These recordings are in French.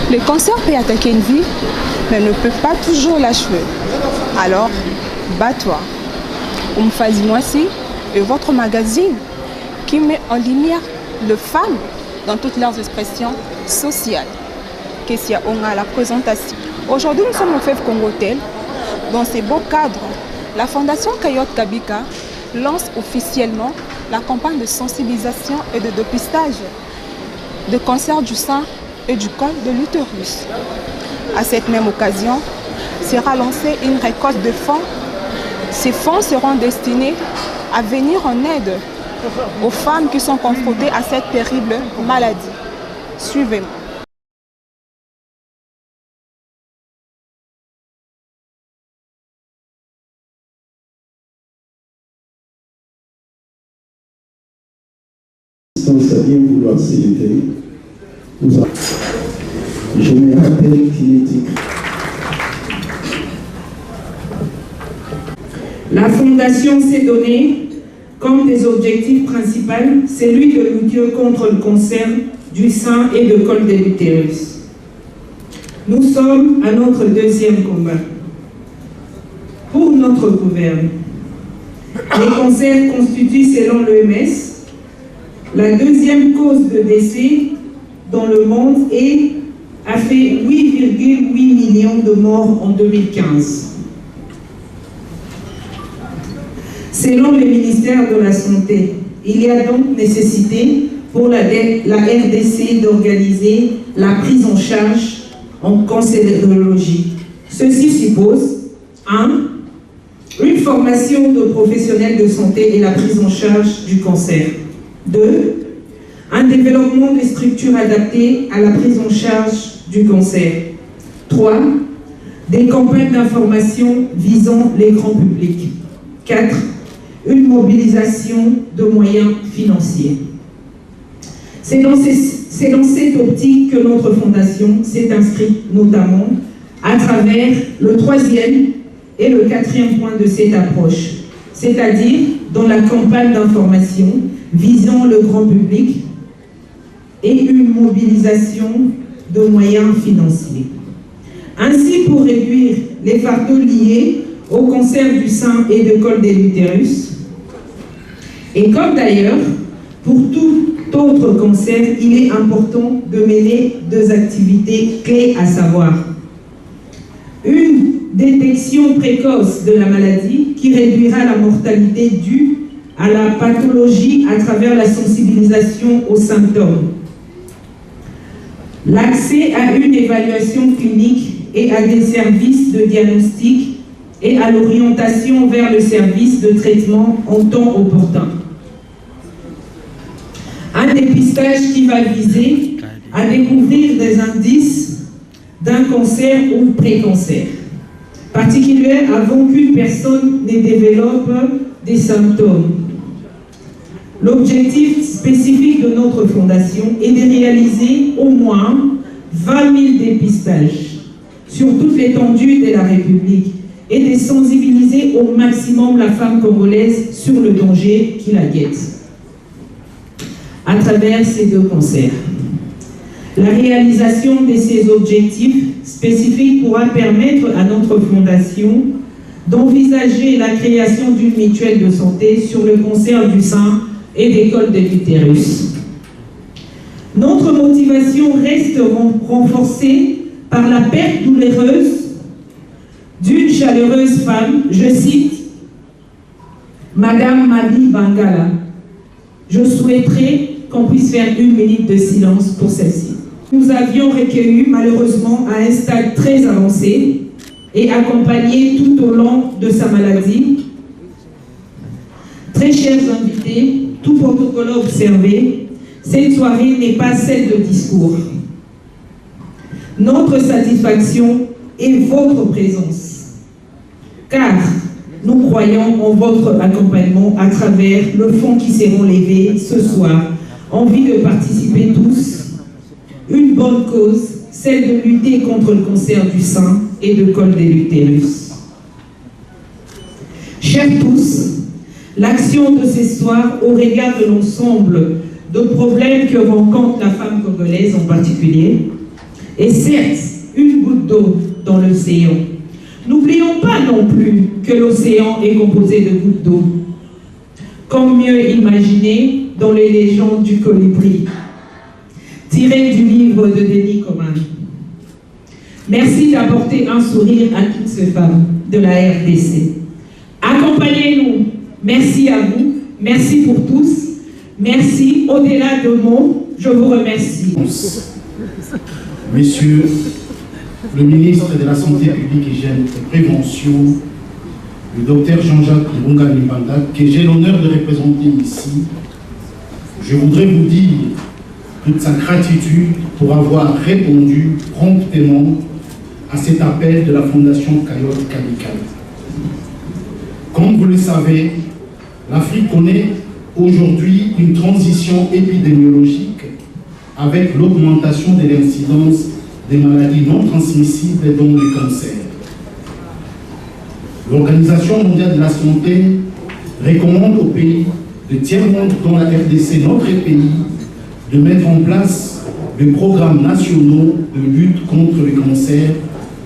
Le cancer peut attaquer une vie, mais ne peut pas toujours l'achever. Alors, bats-toi. Oumfazi Moissi est votre magazine qui met en lumière les femmes dans toutes leurs expressions sociales. Kessia Onga la présentation. Aujourd'hui, nous sommes au FEV Congo Tel. Dans ces beaux cadres, la Fondation Kayote Kabika lance officiellement la campagne de sensibilisation et de dépistage de cancer du sein et du col de l'utérus. À cette même occasion, sera lancée une récolte de fonds. Ces fonds seront destinés à venir en aide aux femmes qui sont confrontées à cette terrible maladie. Suivez-moi. Sans bien vouloir s'élever, je me rappelle qu'il était. La Fondation s'est donnée comme des objectifs principaux celui de lutter contre le cancer du sein et de col de l'utérus. Nous sommes à notre deuxième combat. Pour notre gouvernement, les cancers constituent, selon l'OMS, la deuxième cause de décès dans le monde et a fait 8,8 millions de morts en 2015. Selon le ministère de la Santé, il y a donc nécessité pour la RDC d'organiser la prise en charge en cancérologie. Ceci suppose 1. Une formation de professionnels de santé et la prise en charge du cancer. 2. Un développement des structures adaptées à la prise en charge du cancer. 3. Des campagnes d'information visant les grands publics. 4. Une mobilisation de moyens financiers. C'est dans cette optique que notre fondation s'est inscrite notamment à travers le 3e et le 4e point de cette approche, c'est-à-dire dans la campagne d'information visant le grand public et une mobilisation de moyens financiers. Ainsi, pour réduire les fardeaux liés au cancer du sein et de col de l'utérus, et comme d'ailleurs, pour tout autre cancer, il est important de mener deux activités clés, à savoir une détection précoce de la maladie qui réduira la mortalité due à la pathologie à travers la sensibilisation aux symptômes, l'accès à une évaluation clinique et à des services de diagnostic et à l'orientation vers le service de traitement en temps opportun. Un dépistage qui va viser à découvrir des indices d'un cancer ou pré-cancer, particulier avant qu'une personne ne développe des symptômes. L'objectif spécifique de notre fondation est de réaliser au moins 20 000 dépistages sur toute l'étendue de la République et de sensibiliser au maximum la femme congolaise sur le danger qui la guette à travers ces deux cancers. La réalisation de ces objectifs spécifiques pourra permettre à notre fondation d'envisager la création d'une mutuelle de santé sur le cancer du sein et des cols de l'utérus. Notre motivation reste renforcée par la perte douloureuse d'une chaleureuse femme, je cite, Madame Mabi Bangala. Je souhaiterais qu'on puisse faire 1 minute de silence pour celle-ci. Nous avions recueilli malheureusement à un stade très avancé et accompagné tout au long de sa maladie. Très chers invités, tout protocole observé, cette soirée n'est pas celle de discours. Notre satisfaction est votre présence, car nous croyons en votre accompagnement à travers le fonds qui seront levés ce soir. Envie de participer tous, une bonne cause, celle de lutter contre le cancer du sein et de col de l'utérus. Chers tous, l'action de ce soir, au regard de l'ensemble de problèmes que rencontre la femme congolaise en particulier, est certes une goutte d'eau dans l'océan. N'oublions pas non plus que l'océan est composé de gouttes d'eau. Comme mieux imaginer dans les légendes du colibri, tiré du livre de Denis Coman. Merci d'apporter un sourire à toutes ces femmes de la RDC. Accompagnez-nous. Merci à vous. Merci pour tous. Merci. Au-delà de mots, je vous remercie. Monsieur le ministre de la Santé publique, Hygiène et Prévention, le docteur Jean-Jacques Irunga Limbanda, que j'ai l'honneur de représenter ici, je voudrais vous dire toute sa gratitude pour avoir répondu promptement à cet appel de la Fondation Kayot Kadikal. Comme vous le savez, l'Afrique connaît aujourd'hui une transition épidémiologique avec l'augmentation de l'incidence des maladies non transmissibles dont le cancer. L'Organisation mondiale de la santé recommande aux pays de tiers-monde dont la RDC, notre pays, de mettre en place des programmes nationaux de lutte contre le cancer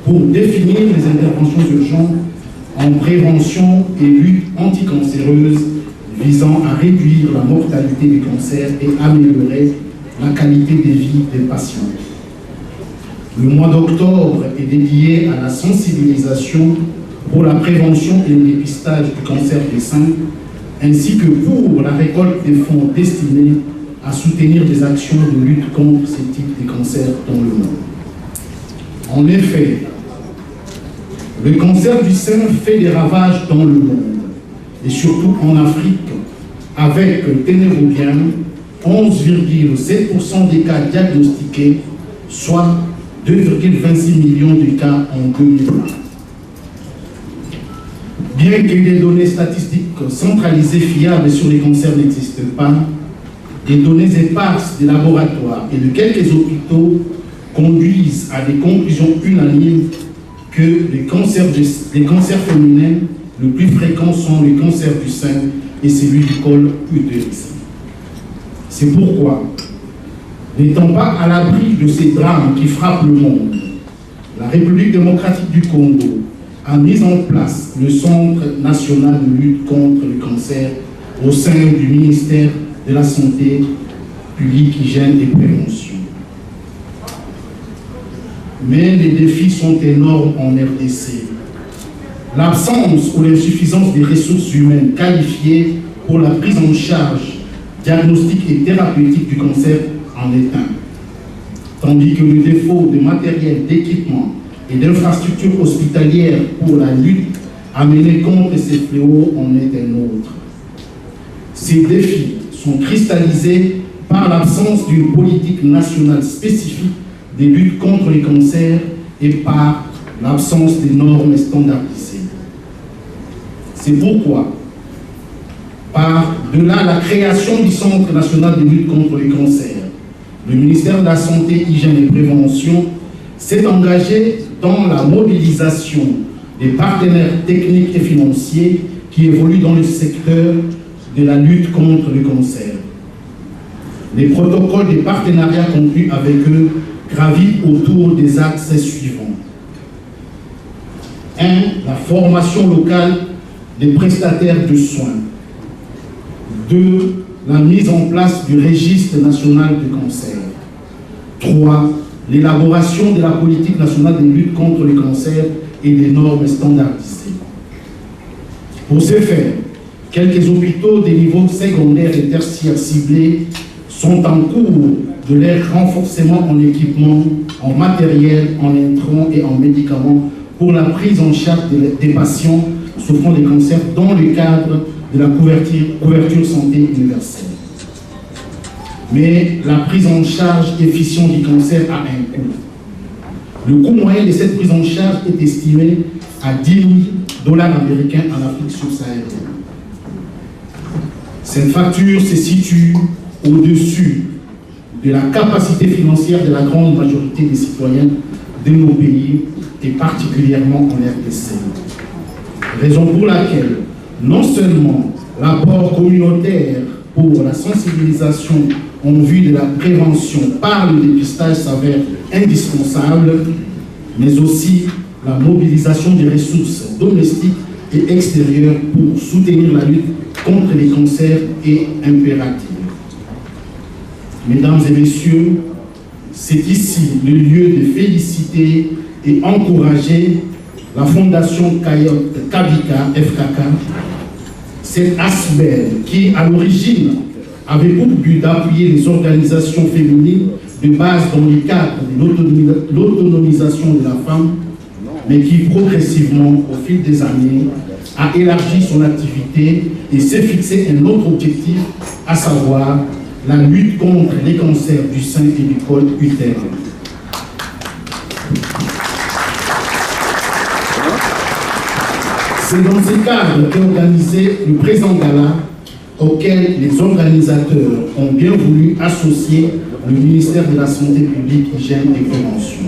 pour définir les interventions urgentes en prévention et lutte anticancéreuse visant à réduire la mortalité du cancer et améliorer la qualité de vie des patients. Le mois d'octobre est dédié à la sensibilisation pour la prévention et le dépistage du cancer des seins, ainsi que pour la récolte des fonds destinés à soutenir des actions de lutte contre ces types de cancers dans le monde. En effet, le cancer du sein fait des ravages dans le monde, et surtout en Afrique, avec, tenez-vous bien, 11,7% des cas diagnostiqués, soit 2,26 millions de cas en 2020. Bien que des données statistiques centralisées fiables sur les cancers n'existent pas, des données éparses des laboratoires et de quelques hôpitaux conduisent à des conclusions unanimes que les cancers féminins les plus fréquents sont le cancer du sein et celui du col utérus. C'est pourquoi, n'étant pas à l'abri de ces drames qui frappent le monde, la République démocratique du Congo a mis en place le Centre national de lutte contre le cancer au sein du ministère de la Santé publique, Hygiène et Prévention. Mais les défis sont énormes en RDC. L'absence ou l'insuffisance des ressources humaines qualifiées pour la prise en charge diagnostique et thérapeutique du cancer en est un. Tandis que le défaut de matériel, d'équipement et d'infrastructures hospitalières pour la lutte à mener contre ces fléaux en est un autre. Ces défis sont cristallisés par l'absence d'une politique nationale spécifique de lutte contre les cancers et par l'absence de normes standardisées. C'est pourquoi, par-delà la création du Centre national de lutte contre les cancers, le ministère de la Santé, Hygiène et Prévention s'est engagé dans la mobilisation des partenaires techniques et financiers qui évoluent dans le secteur de la lutte contre le cancer. Les protocoles de partenariat conclus avec eux gravitent autour des axes suivants. 1. La formation locale des prestataires de soins. 2. La mise en place du registre national du cancer. 3. L'élaboration de la politique nationale de lutte contre le cancer et des normes standardisées. Pour ce faire, quelques hôpitaux des niveaux secondaires et tertiaires ciblés sont en cours de leur renforcement en équipement, en matériel, en intrants et en médicaments pour la prise en charge des patients souffrant de cancer dans le cadre de la couverture santé universelle. Mais la prise en charge efficiente du cancer a un coût. Le coût moyen de cette prise en charge est estimé à 10 000 $ américains en Afrique subsaharienne. Cette facture se situe au-dessus de la capacité financière de la grande majorité des citoyens de nos pays et particulièrement en RDC. Raison pour laquelle non seulement l'apport communautaire pour la sensibilisation en vue de la prévention par le dépistage s'avère indispensable, mais aussi la mobilisation des ressources domestiques et extérieures pour soutenir la lutte contre les cancers est impérative. Mesdames et messieurs, c'est ici le lieu de féliciter et encourager la Fondation Kabika, FKK, cette ASBEL qui, à l'origine, avait pour but d'appuyer les organisations féminines de base dans le cadre de l'autonomisation de la femme, mais qui progressivement, au fil des années, a élargi son activité et s'est fixé un autre objectif, à savoir la lutte contre les cancers du sein et du col utérin. C'est dans ce cadre qu'est organisé le présent gala, auquel les organisateurs ont bien voulu associer le ministère de la Santé publique, Hygiène et Prévention.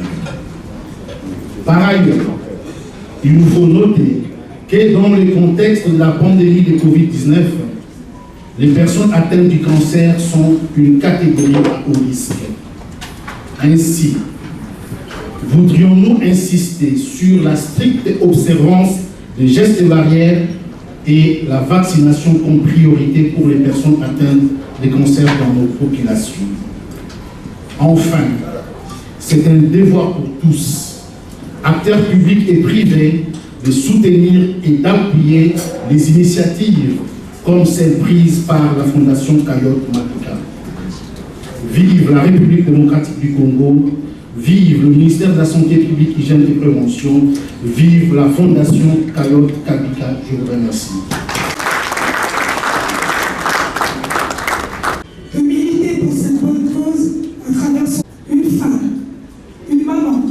Par ailleurs, il nous faut noter que dans le contexte de la pandémie de Covid-19, les personnes atteintes du cancer sont une catégorie à haut risque. Ainsi, voudrions-nous insister sur la stricte observance des gestes barrières et la vaccination comme priorité pour les personnes atteintes de cancer dans nos populations. Enfin, c'est un devoir pour tous, acteurs publics et privés, de soutenir et d'appuyer les initiatives comme celle prise par la Fondation Kayote Matuka. Vive la République démocratique du Congo, vive le ministère de la Santé publique, Hygiène et Prévention, vive la Fondation Kayote Kabika. Je vous remercie. De militer pour cette bonne cause à travers une femme, une maman.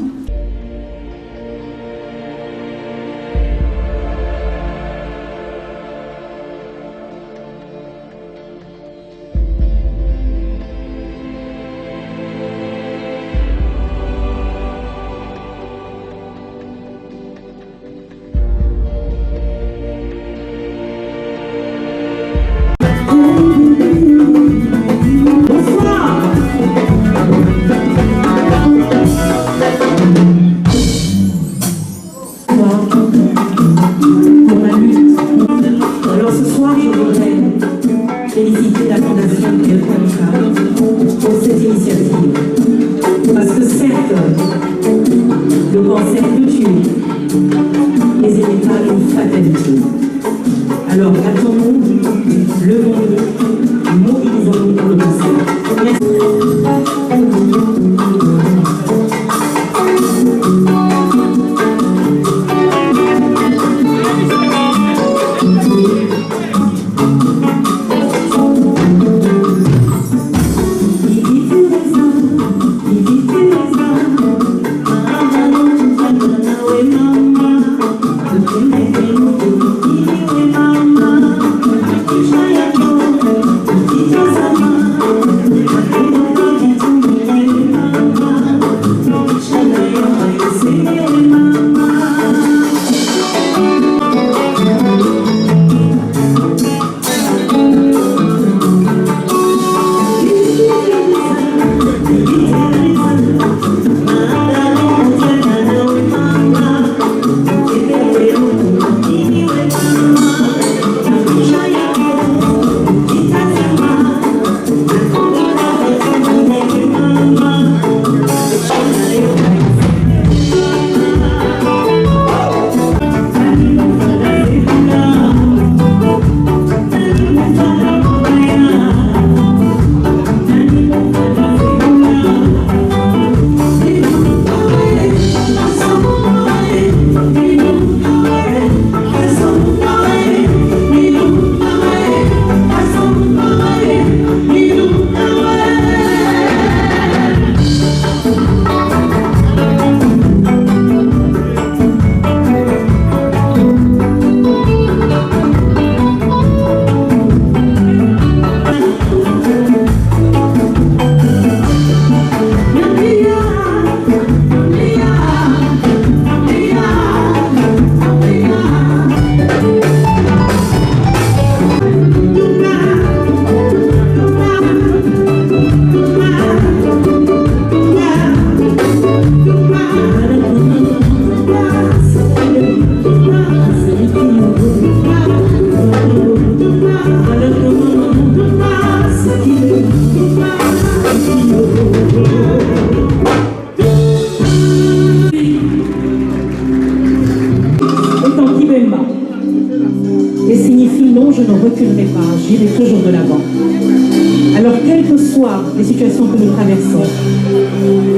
soient les situations que nous traversons,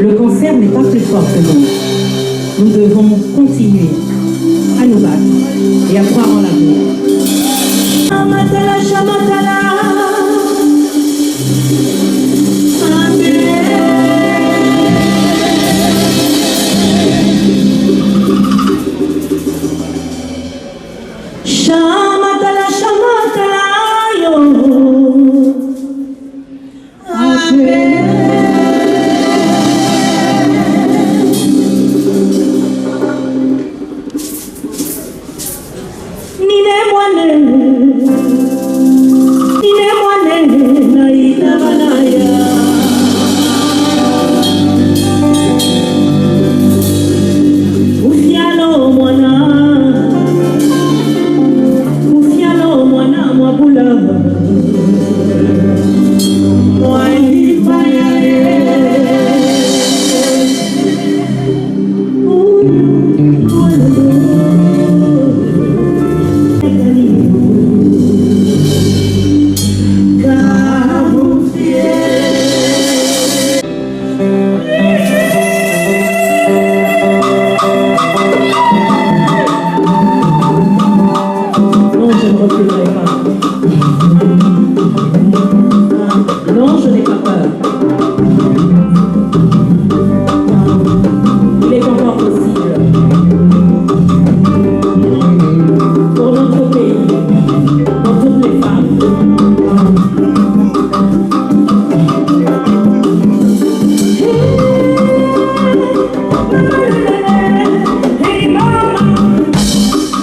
le cancer n'est pas plus fort que nous. Nous devons continuer à nous battre et à croire en l'avenir.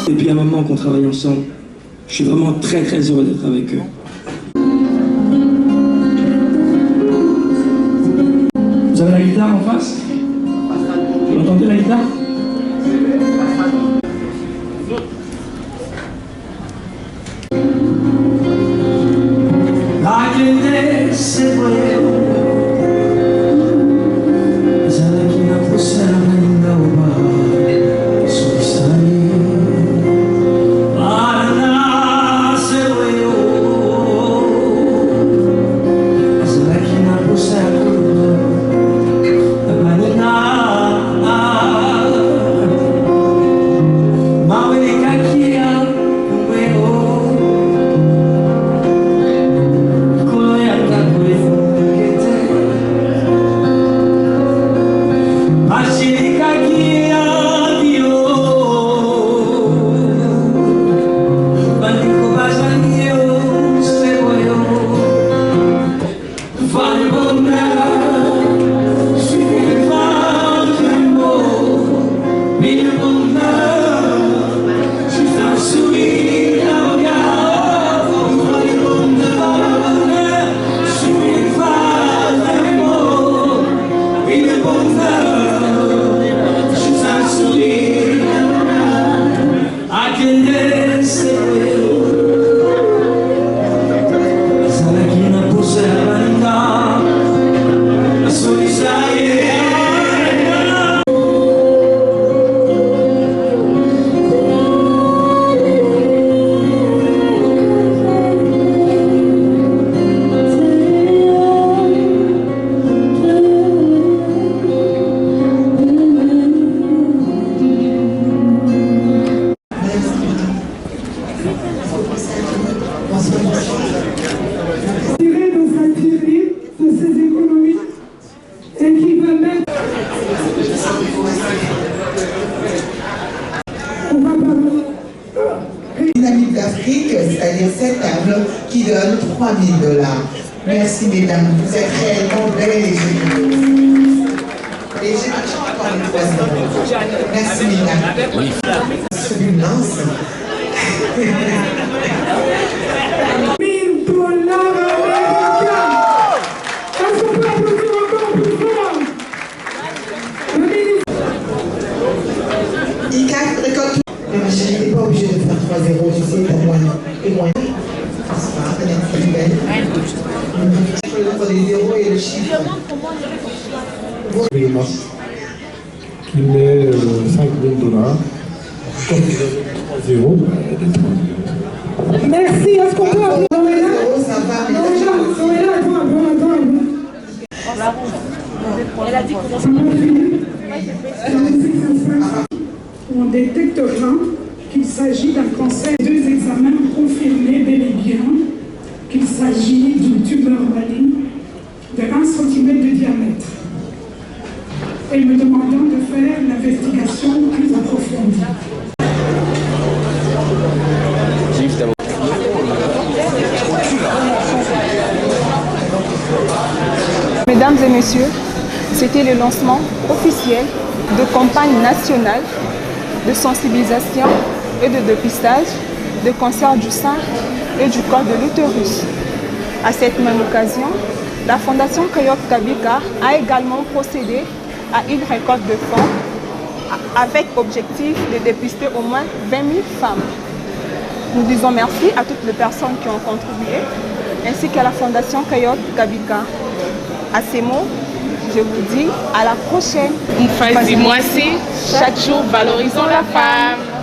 Depuis un moment qu'on travaille ensemble, je suis vraiment très heureux d'être avec eux. Vous avez la guitare en face? Vous entendez la guitare? C'est-à-dire cette table qui donne 3 000 $. Merci mesdames, vous êtes réellement belles et généreuses. Et j'ai encore les 3 000 €. Merci mesdames. C'est une lance. ICAC récolte. Mais ma chérie, t'es pas obligée de faire 3 0, tu sais, t'as moyen. Et moyen. C'est pas, c'est une belle. Je peux mettre les zéros et le chiffre. Qui met 5 000 $. Comme il a 3 0. Merci, est-ce qu'on peut applaudir? Ça va, mais attends un peu. On détectera qu'il s'agit d'un cancer. 2 examens confirmés bel et bien qu'il s'agit d'une tumeur maligne de 1 cm de diamètre. Et me demandant de faire l'investigation plus approfondie. Mesdames et messieurs, c'était le lancement officiel de campagne nationale de sensibilisation et de dépistage de cancer du sein et du col de l'utérus. À cette même occasion, la Fondation Coyote Kabika a également procédé à une récolte de fonds avec objectif de dépister au moins 20 000 femmes. Nous disons merci à toutes les personnes qui ont contribué, ainsi qu'à la Fondation Coyote Kabika. À ces mots, je vous dis à la prochaine. Dis-moi si chaque jour valorisons la femme.